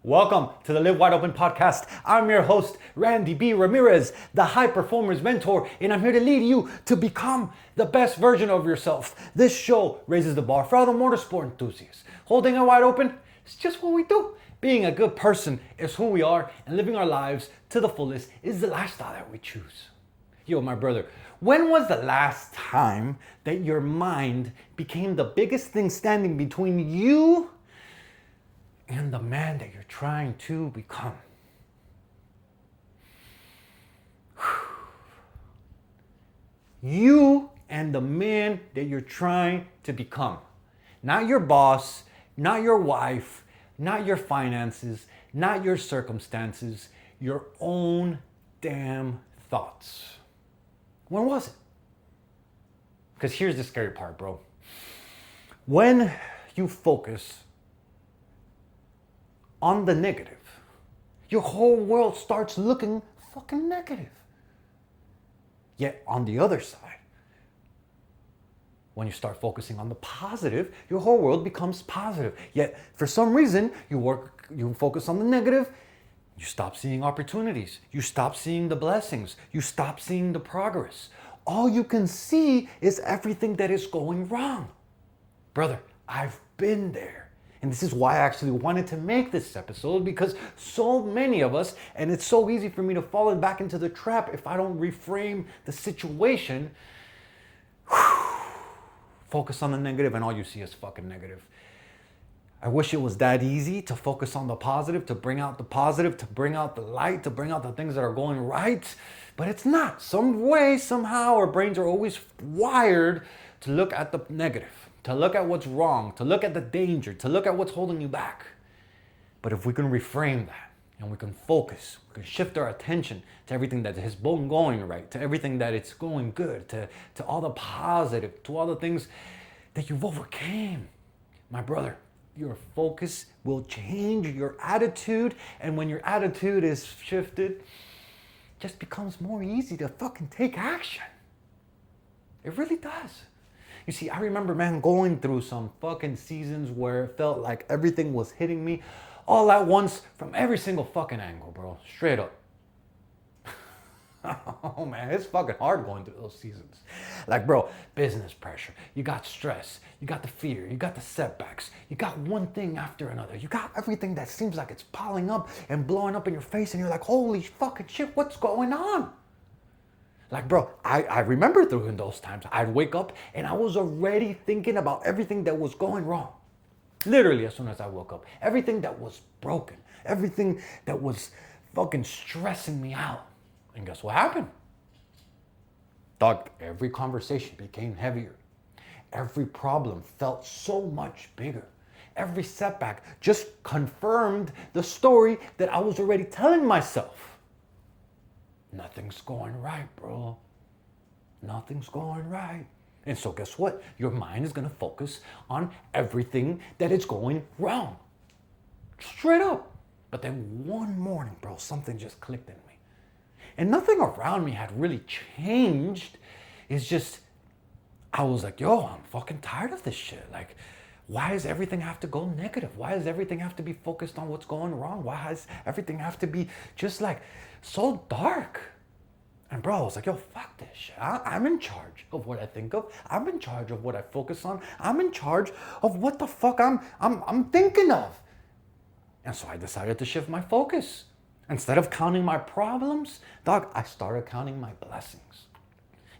Welcome to the Live Wide Open podcast. I'm your host, Randy B. Ramirez, the high performers mentor, and I'm here to lead you to become the best version of yourself. This show raises the bar for all the motorsport enthusiasts. Holding it wide open is just what we do. Being a good person is who we are, and living our lives to the fullest is the lifestyle that we choose. Yo, my brother, when was the last time that your mind became the biggest thing standing between you and the man that you're trying to become? You and the man that you're trying to become. Not your boss, not your wife, not your finances, not your circumstances, your own damn thoughts. When was it? Because here's the scary part, bro. When you focus on the negative, your whole world starts looking fucking negative. Yet on the other side, when you start focusing on the positive, your whole world becomes positive. Yet for some reason, you focus on the negative, you stop seeing opportunities, you stop seeing the blessings, you stop seeing the progress. All you can see is everything that is going wrong. Brother, I've been there. And this is why I actually wanted to make this episode, because so many of us, and it's so easy for me to fall back into the trap if I don't reframe the situation. Focus on the negative and all you see is fucking negative. I wish it was that easy to focus on the positive, to bring out the positive, to bring out the light, to bring out the things that are going right. But it's not. Some way, somehow, our brains are always wired to look at the negative, to look at what's wrong, to look at the danger, to look at what's holding you back. But if we can reframe that and we can focus, we can shift our attention to everything that has been going right, to everything that it's going good, to all the positive, to all the things that you've overcame, my brother, your focus will change your attitude. And when your attitude is shifted, it just becomes more easy to fucking take action. It really does. You see, I remember, man, going through some fucking seasons where it felt like everything was hitting me all at once from every single fucking angle, bro. Straight up. Oh man, it's fucking hard going through those seasons. Like, bro, business pressure, you got stress, you got the fear, you got the setbacks, you got one thing after another. You got everything that seems like it's piling up and blowing up in your face, and you're like, holy fucking shit, what's going on? Like, bro, I remember during those times, I'd wake up and I was already thinking about everything that was going wrong. Literally, as soon as I woke up, everything that was broken, everything that was fucking stressing me out. And guess what happened? Dog, every conversation became heavier. Every problem felt so much bigger. Every setback just confirmed the story that I was already telling myself. Nothing's going right, bro. Nothing's going right. And so guess what? Your mind is going to focus on everything that is going wrong. Straight up. But then one morning, bro, something just clicked in me. And nothing around me had really changed. It's just, I was like, yo, I'm fucking tired of this shit. Like, why does everything have to go negative? Why does everything have to be focused on what's going wrong? Why does everything have to be just like so dark? And bro, I was like, yo, fuck this shit. I'm in charge of what I think of. I'm in charge of what I focus on. I'm in charge of what the fuck I'm thinking of. And so I decided to shift my focus. Instead of counting my problems, dog, I started counting my blessings.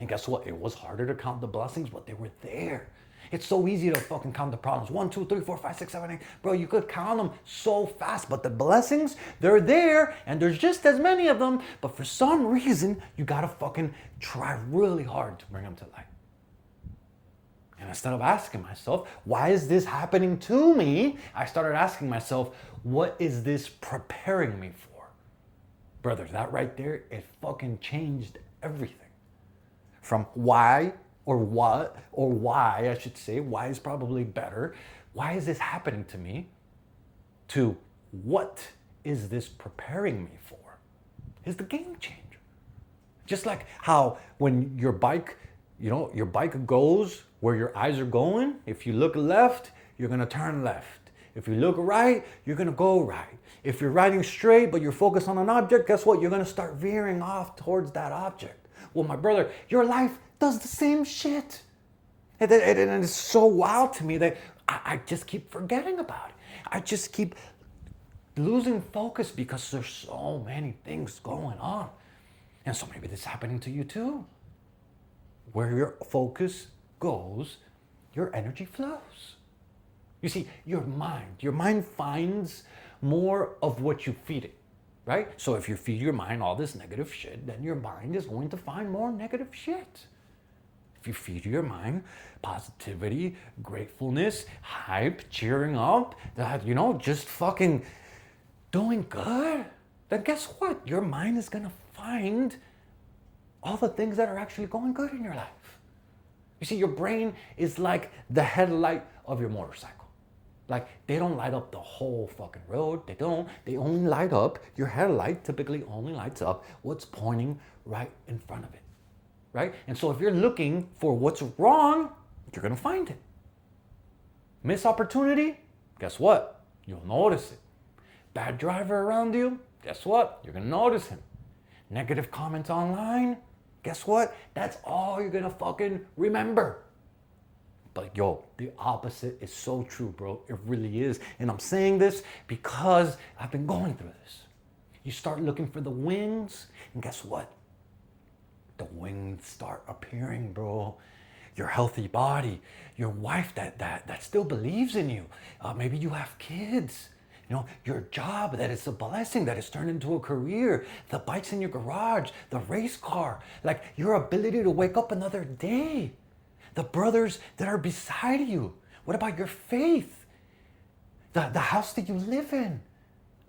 And guess what? It was harder to count the blessings, but they were there. It's so easy to fucking count the problems. 1, 2, 3, 4, 5, 6, 7, 8. Bro, you could count them so fast, but the blessings, they're there, and there's just as many of them, but for some reason, you gotta fucking try really hard to bring them to light. And instead of asking myself, why is this happening to me? I started asking myself, what is this preparing me for? Brother, that right there, it fucking changed everything. From why, or what, or why, I should say, why is probably better. Why is this happening to me? To what is this preparing me for? Is the game changer. Just like how when your bike, your bike goes where your eyes are going. If you look left, you're gonna turn left. If you look right, you're gonna go right. If you're riding straight but you're focused on an object, guess what? You're gonna start veering off towards that object. Well, my brother, your life does the same shit. And it's so wild to me that I just keep forgetting about it. I just keep losing focus because there's so many things going on. And so maybe this is happening to you too. Where your focus goes, your energy flows. You see, your mind finds more of what you feed it, right? So if you feed your mind all this negative shit, then your mind is going to find more negative shit. If you feed your mind positivity, gratefulness, hype, cheering up, just fucking doing good, then guess what? Your mind is gonna find all the things that are actually going good in your life. You see, your brain is like the headlight of your motorcycle. Like, they don't light up the whole fucking road. They don't. They only light up, your headlight typically only lights up what's pointing right in front of it, right? And so if you're looking for what's wrong, you're gonna find it. Miss opportunity, guess what? You'll notice it. Bad driver around you, guess what? You're gonna notice him. Negative comments online, guess what? That's all you're gonna fucking remember. But yo, the opposite is so true, bro. It really is. And I'm saying this because I've been going through this. You start looking for the wings, and guess what? The wings start appearing, bro. Your healthy body, your wife that still believes in you. Maybe you have kids. Your job that is a blessing, that is turned into a career, the bikes in your garage, the race car, like your ability to wake up another day, the brothers that are beside you. What about your faith? The house that you live in.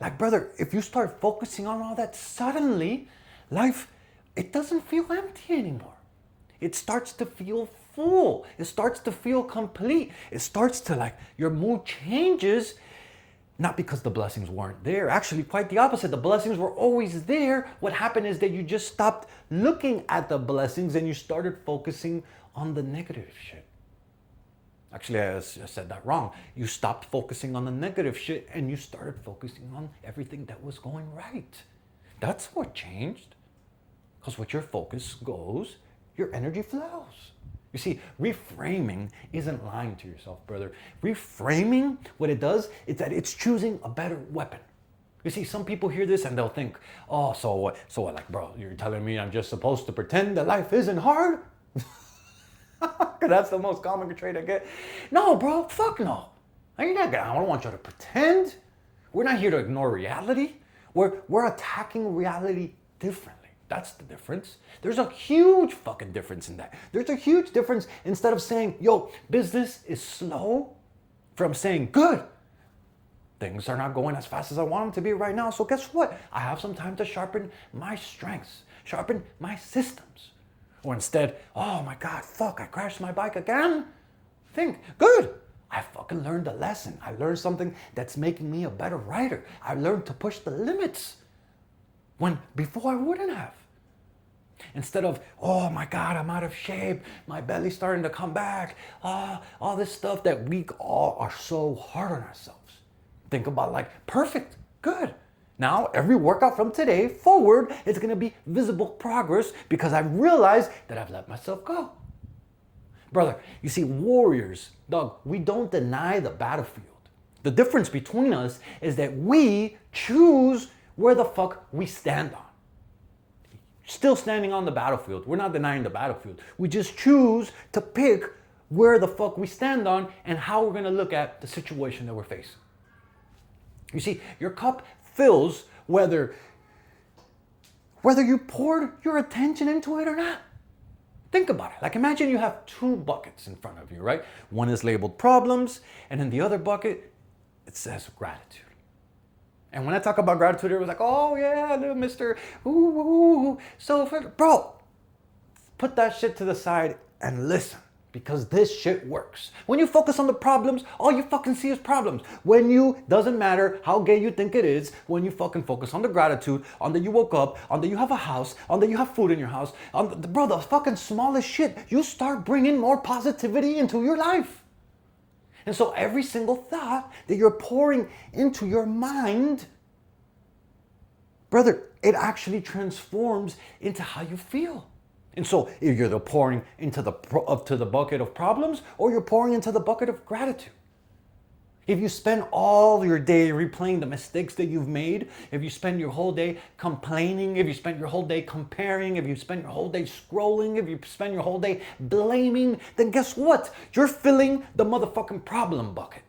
Like, brother, if you start focusing on all that, suddenly life, it doesn't feel empty anymore. It starts to feel full. It starts to feel complete. It starts to, your mood changes. Not because the blessings weren't there. Actually, quite the opposite. The blessings were always there. What happened is that you just stopped looking at the blessings and you started focusing on the negative shit. Actually, I said that wrong. You stopped focusing on the negative shit and you started focusing on everything that was going right. That's what changed. Because what your focus goes, your energy flows. You see, reframing isn't lying to yourself, brother. Reframing, what it does, is that it's choosing a better weapon. You see, some people hear this and they'll think, oh, so what? So what? Like, bro, you're telling me I'm just supposed to pretend that life isn't hard? Because that's the most common trait I get. No, bro, fuck no. I don't want you to pretend. We're not here to ignore reality. We're attacking reality differently. That's the difference. There's a huge fucking difference in that. There's a huge difference instead of saying, yo, business is slow, from saying, good, things are not going as fast as I want them to be right now. So guess what? I have some time to sharpen my strengths, sharpen my systems. Or instead, oh my God, fuck, I crashed my bike again. Think, good. I fucking learned a lesson. I learned something that's making me a better rider. I learned to push the limits when before I wouldn't have. Instead of, oh my God, I'm out of shape, my belly's starting to come back, all this stuff that we all are so hard on ourselves. Think about perfect, good. Now, every workout from today forward is gonna be visible progress because I've realized that I've let myself go. Brother, you see, warriors, dog, we don't deny the battlefield. The difference between us is that we choose where the fuck we stand on. Still standing on the battlefield. We're not denying the battlefield. We just choose to pick where the fuck we stand on and how we're gonna look at the situation that we're facing. You see, your cup fills whether you poured your attention into it or not. Think about it. Imagine you have two buckets in front of you, right? One is labeled problems, and in the other bucket, it says gratitude. And when I talk about gratitude, it was like, oh yeah, little Mr. Ooh. So, bro, put that shit to the side and listen, because this shit works. When you focus on the problems, all you fucking see is problems. Doesn't matter how gay you think it is, when you fucking focus on the gratitude, on that you woke up, on that you have a house, on that you have food in your house, the fucking smallest shit, you start bringing more positivity into your life. And so every single thought that you're pouring into your mind, brother, it actually transforms into how you feel. And so you're either pouring into the bucket of problems, or you're pouring into the bucket of gratitude. If you spend all your day replaying the mistakes that you've made, if you spend your whole day complaining, if you spend your whole day comparing, if you spend your whole day scrolling, if you spend your whole day blaming, then guess what? You're filling the motherfucking problem bucket.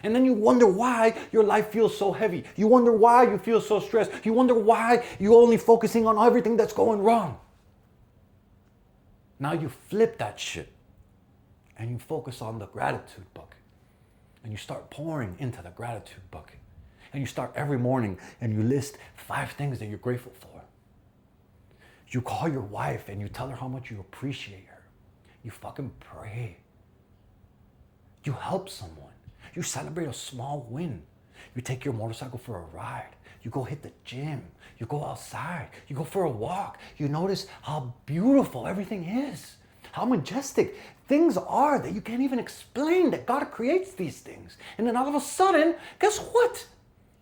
And then you wonder why your life feels so heavy. You wonder why you feel so stressed. You wonder why you're only focusing on everything that's going wrong. Now you flip that shit and you focus on the gratitude bucket. And you start pouring into the gratitude bucket. And you start every morning and you list 5 things that you're grateful for. You call your wife and you tell her how much you appreciate her. You fucking pray. You help someone. You celebrate a small win. You take your motorcycle for a ride. You go hit the gym. You go outside. You go for a walk. You notice how beautiful everything is. How majestic things are that you can't even explain, that God creates these things. And then all of a sudden, guess what?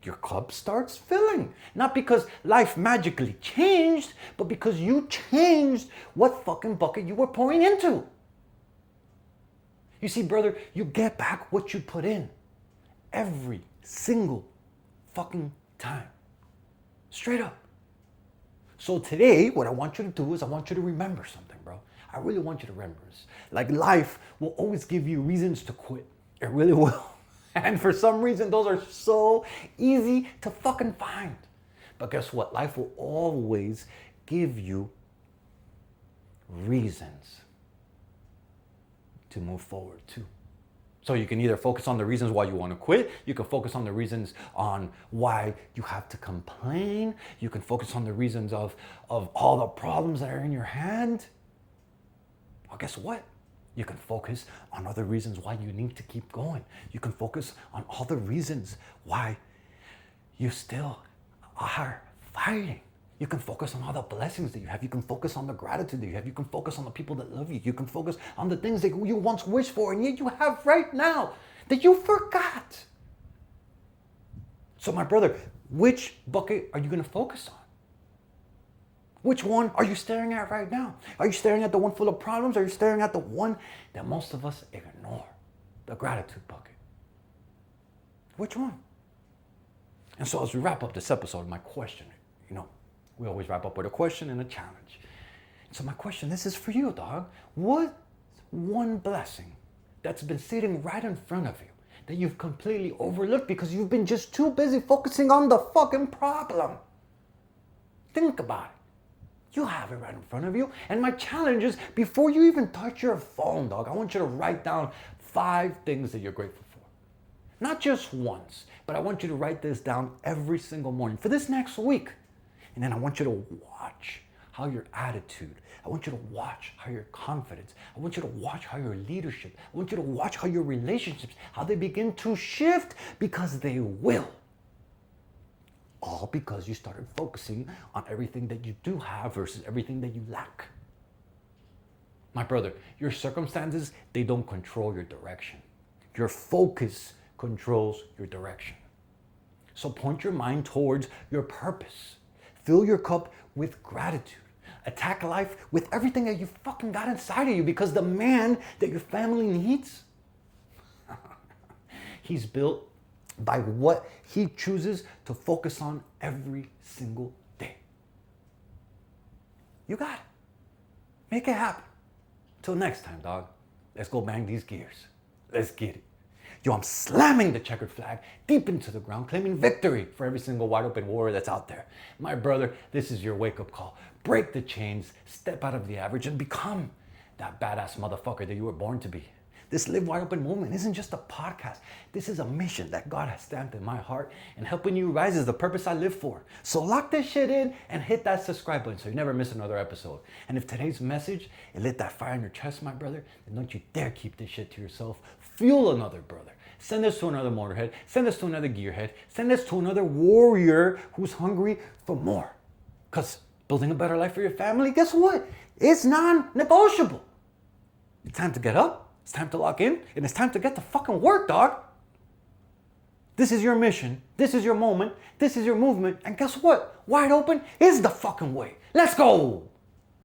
Your cup starts filling. Not because life magically changed, but because you changed what fucking bucket you were pouring into. You see, brother, you get back what you put in every single fucking time. Straight up. So today, what I want you to do is I want you to remember something, bro. I really want you to remember this. Like, life will always give you reasons to quit. It really will. And for some reason, those are so easy to fucking find. But guess what? Life will always give you reasons to move forward too. So you can either focus on the reasons why you want to quit. You can focus on the reasons on why you have to complain. You can focus on the reasons of all the problems that are in your hand. Well, guess what? You can focus on other reasons why you need to keep going. You can focus on all the reasons why you still are fighting. You can focus on all the blessings that you have. You can focus on the gratitude that you have. You can focus on the people that love you. You can focus on the things that you once wished for and yet you have right now that you forgot. So my brother, which bucket are you going to focus on? Which one are you staring at right now? Are you staring at the one full of problems? Or are you staring at the one that most of us ignore? The gratitude bucket. Which one? And so as we wrap up this episode, my question, we always wrap up with a question and a challenge. So my question, this is for you, dog. What one blessing that's been sitting right in front of you that you've completely overlooked because you've been just too busy focusing on the fucking problem? Think about it. You have it right in front of you. And my challenge is, before you even touch your phone, dog, I want you to write down 5 things that you're grateful for. Not just once, but I want you to write this down every single morning for this next week. And then I want you to watch how your attitude, I want you to watch how your confidence, I want you to watch how your leadership, I want you to watch how your relationships, how they begin to shift, because they will. All because you started focusing on everything that you do have versus everything that you lack. My brother, your circumstances, they don't control your direction. Your focus controls your direction. So point your mind towards your purpose. Fill your cup with gratitude. Attack life with everything that you fucking got inside of you, because the man that your family needs, he's built by what he chooses to focus on every single day. You got it. Make it happen. Till next time, dog. Let's go bang these gears. Let's get it. Yo, I'm slamming the checkered flag deep into the ground, claiming victory for every single wide open warrior that's out there. My brother, this is your wake-up call. Break the chains, step out of the average, and become that badass motherfucker that you were born to be. This Live Wide Open movement isn't just a podcast. This is a mission that God has stamped in my heart, and helping you rise is the purpose I live for. So lock this shit in and hit that subscribe button so you never miss another episode. And if today's message, it lit that fire in your chest, my brother, then don't you dare keep this shit to yourself. Fuel another brother. Send this to another motorhead. Send this to another gearhead. Send this to another warrior who's hungry for more. Because building a better life for your family, guess what? It's non-negotiable. It's time to get up. It's time to lock in, and it's time to get to fucking work, dog. This is your mission. This is your moment. This is your movement. And guess what? Wide open is the fucking way. Let's go.